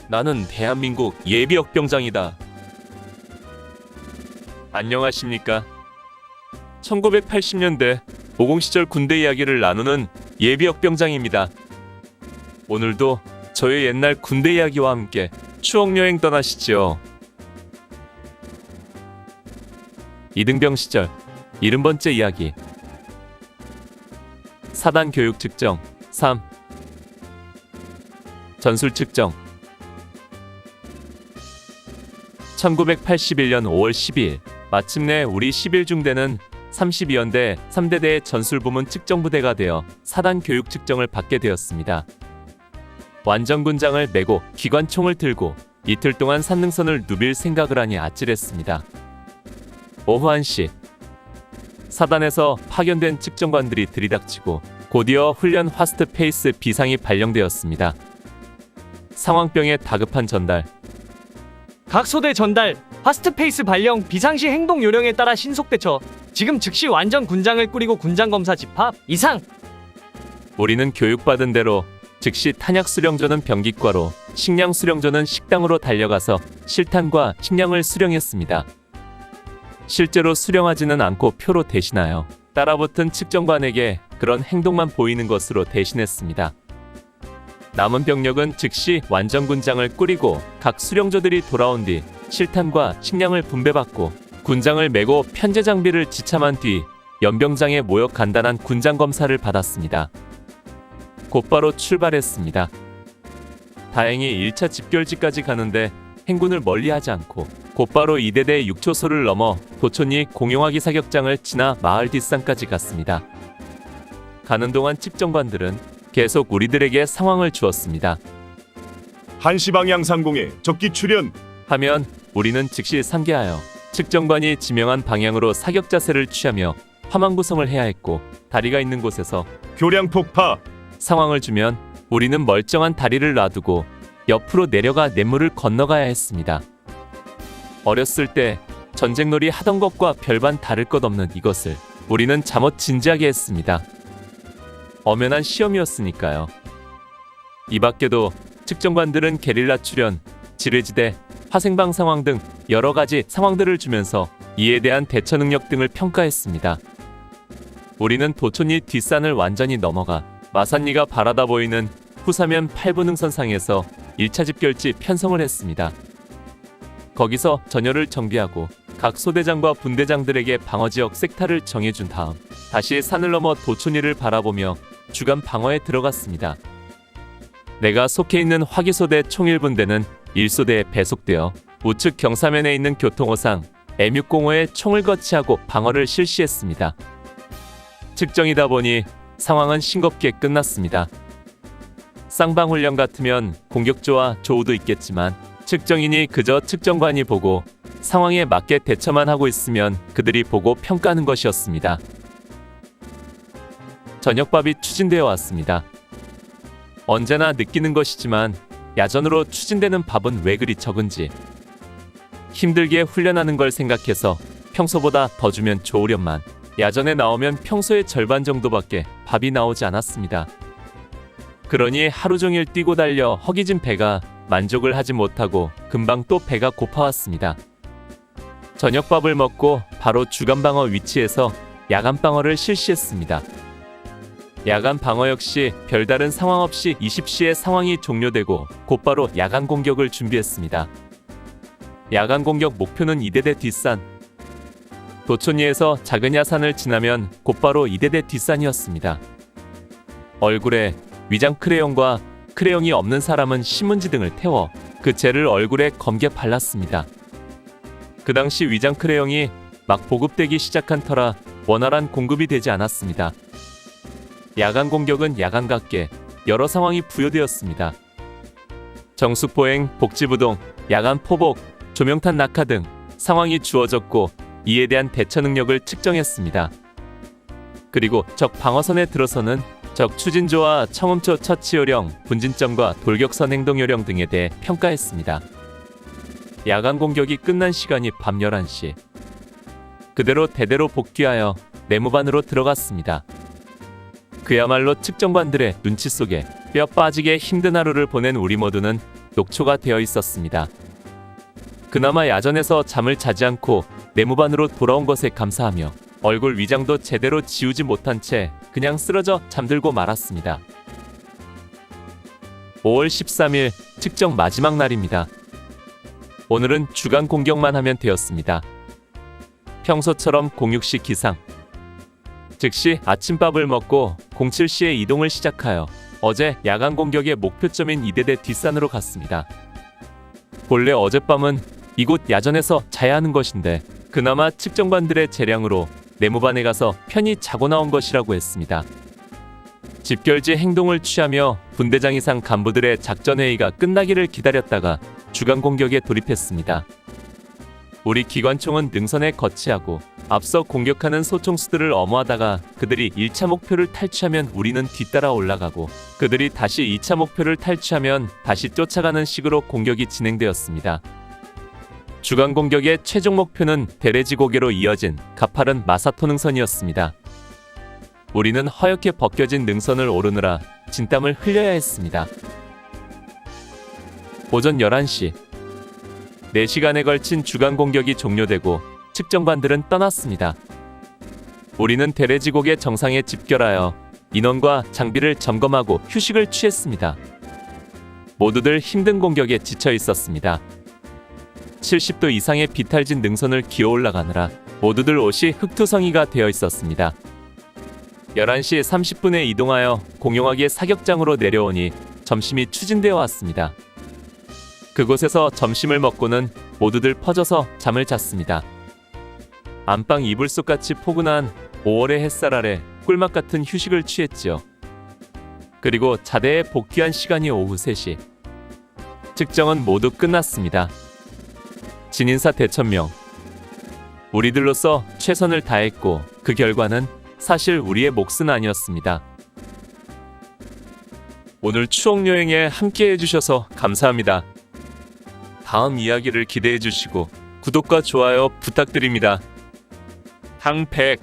나는 대한민국 예비역병장이다. 안녕하십니까? 1980년대 50 시절 군대 이야기를 나누는 예비역병장입니다. 오늘도 저의 옛날 군대 이야기와 함께 추억여행 떠나시죠. 이등병 시절 70번째 이야기. 사단 교육 측정 3. 전술 측정. 1981년 5월 12일 마침내 우리 11중대는 32연대 3대대의 전술부문 측정부대가 되어 사단 교육 측정을 받게 되었습니다. 완전군장을 메고 기관총을 들고 이틀 동안 산능선을 누빌 생각을 하니 아찔했습니다. 오후 1시 사단에서 파견된 측정관들이 들이닥치고 곧이어 훈련 화스트 페이스 비상이 발령되었습니다. 상황병의 다급한 전달. 각 소대 전달, 파스트페이스 발령, 비상시 행동 요령에 따라 신속 대처. 지금 즉시 완전 군장을 꾸리고 군장 검사 집합. 이상. 우리는 교육받은 대로 즉시 탄약 수령조는 병기과로, 식량 수령조는 식당으로 달려가서 실탄과 식량을 수령했습니다. 실제로 수령하지는 않고 표로 대신하여 따라붙은 측정관에게 그런 행동만 보이는 것으로 대신했습니다. 남은 병력은 즉시 완전 군장을 꾸리고 각 수령조들이 돌아온 뒤 실탄과 식량을 분배받고 군장을 메고 편제 장비를 지참한 뒤 연병장에 모여 간단한 군장 검사를 받았습니다. 곧바로 출발했습니다. 다행히 1차 집결지까지 가는데 행군을 멀리하지 않고 곧바로 2대대 6초소를 넘어 도촌리 공용화기 사격장을 지나 마을 뒷산까지 갔습니다. 가는 동안 측정관들은 계속 우리들에게 상황을 주었습니다. 1시 방향 상공에 적기 출현. 하면 우리는 즉시 상계하여 측정관이 지명한 방향으로 사격 자세를 취하며 화망 구성을 해야 했고, 다리가 있는 곳에서 교량 폭파. 상황을 주면 우리는 멀쩡한 다리를 놔두고 옆으로 내려가 냇물을 건너가야 했습니다. 어렸을 때 전쟁놀이 하던 것과 별반 다를 것 없는 이것을 우리는 잠옷 진지하게 했습니다. 엄연한 시험이었으니까요. 이 밖에도 측정관들은 게릴라 출현, 지뢰지대, 화생방 상황 등 여러 가지 상황들을 주면서 이에 대한 대처 능력 등을 평가했습니다. 우리는 도촌리 뒷산을 완전히 넘어가 마산리가 바라다 보이는 후사면 8분 능선상에서 1차 집결지 편성을 했습니다. 거기서 전열을 정비하고 각 소대장과 분대장들에게 방어지역 섹타를 정해준 다음 다시 산을 넘어 도촌리를 바라보며 주간 방어에 들어갔습니다. 내가 속해 있는 화기소대 총1분대는 1소대에 배속되어 우측 경사면에 있는 교통호상 M605에 총을 거치하고 방어를 실시했습니다. 측정이다 보니 상황은 싱겁게 끝났습니다. 쌍방훈련 같으면 공격조와 조우도 있겠지만 측정인이 그저 측정관이 보고 상황에 맞게 대처만 하고 있으면 그들이 보고 평가하는 것이었습니다. 저녁밥이 추진되어 왔습니다. 언제나 느끼는 것이지만 야전으로 추진되는 밥은 왜 그리 적은지. 힘들게 훈련하는 걸 생각해서 평소보다 더 주면 좋으련만 야전에 나오면 평소의 절반 정도밖에 밥이 나오지 않았습니다. 그러니 하루 종일 뛰고 달려 허기진 배가 만족을 하지 못하고 금방 또 배가 고파왔습니다. 저녁밥을 먹고 바로 주간방어 위치에서 야간방어를 실시했습니다. 야간방어 역시 별다른 상황 없이 20시에 상황이 종료되고 곧바로 야간 공격을 준비했습니다. 야간 공격 목표는 2대대 뒷산. 도촌리에서 작은 야산을 지나면 곧바로 2대대 뒷산이었습니다. 얼굴에 위장 크레용과 크레용이 없는 사람은 신문지 등을 태워 그 젤을 얼굴에 검게 발랐습니다. 그 당시 위장 크레용이 막 보급되기 시작한 터라 원활한 공급이 되지 않았습니다. 야간 공격은 야간 각계 여러 상황이 부여되었습니다. 정숙보행, 복지부동, 야간 포복, 조명탄 낙하 등 상황이 주어졌고 이에 대한 대처 능력을 측정했습니다. 그리고 적 방어선에 들어서는 적 추진조와 청음초 처치 요령, 분진점과 돌격선 행동 요령 등에 대해 평가했습니다. 야간 공격이 끝난 시간이 밤 11시. 그대로 대대로 복귀하여 내무반으로 들어갔습니다. 그야말로 측정관들의 눈치 속에 뼈 빠지게 힘든 하루를 보낸 우리 모두는 녹초가 되어 있었습니다. 그나마 야전에서 잠을 자지 않고 내무반으로 돌아온 것에 감사하며 얼굴 위장도 제대로 지우지 못한 채 그냥 쓰러져 잠들고 말았습니다. 5월 13일 측정 마지막 날입니다. 오늘은 주간 공격만 하면 되었습니다. 평소처럼 06시 기상. 즉시 아침밥을 먹고 07시에 이동을 시작하여 어제 야간 공격의 목표점인 이대대 뒷산으로 갔습니다. 본래 어젯밤은 이곳 야전에서 자야 하는 것인데 그나마 측정반들의 재량으로 내무반에 가서 편히 자고 나온 것이라고 했습니다. 집결지 행동을 취하며 분대장 이상 간부들의 작전회의가 끝나기를 기다렸다가 주간 공격에 돌입했습니다. 우리 기관총은 능선에 거치하고 앞서 공격하는 소총수들을 엄호하다가 그들이 1차 목표를 탈취하면 우리는 뒤따라 올라가고 그들이 다시 2차 목표를 탈취하면 다시 쫓아가는 식으로 공격이 진행되었습니다. 주간 공격의 최종 목표는 대레지 고개로 이어진 가파른 마사토 능선이었습니다. 우리는 허옇게 벗겨진 능선을 오르느라 진땀을 흘려야 했습니다. 오전 11시 4시간에 걸친 주간 공격이 종료되고 측정반들은 떠났습니다. 우리는 대레지곡의 정상에 집결하여 인원과 장비를 점검하고 휴식을 취했습니다. 모두들 힘든 공격에 지쳐 있었습니다. 70도 이상의 비탈진 능선을 기어 올라가느라 모두들 옷이 흑투성이가 되어 있었습니다. 11시 30분에 이동하여 공용하게 사격장으로 내려오니 점심이 추진되어 왔습니다. 그곳에서 점심을 먹고는 모두들 퍼져서 잠을 잤습니다. 안방 이불속같이 포근한 5월의 햇살 아래 꿀맛 같은 휴식을 취했지요. 그리고 자대에 복귀한 시간이 오후 3시. 측정은 모두 끝났습니다. 진인사 대천명. 우리들로서 최선을 다했고 그 결과는 사실 우리의 몫은 아니었습니다. 오늘 추억 여행에 함께 해주셔서 감사합니다. 다음 이야기를 기대해 주시고 구독과 좋아요 부탁드립니다. 항백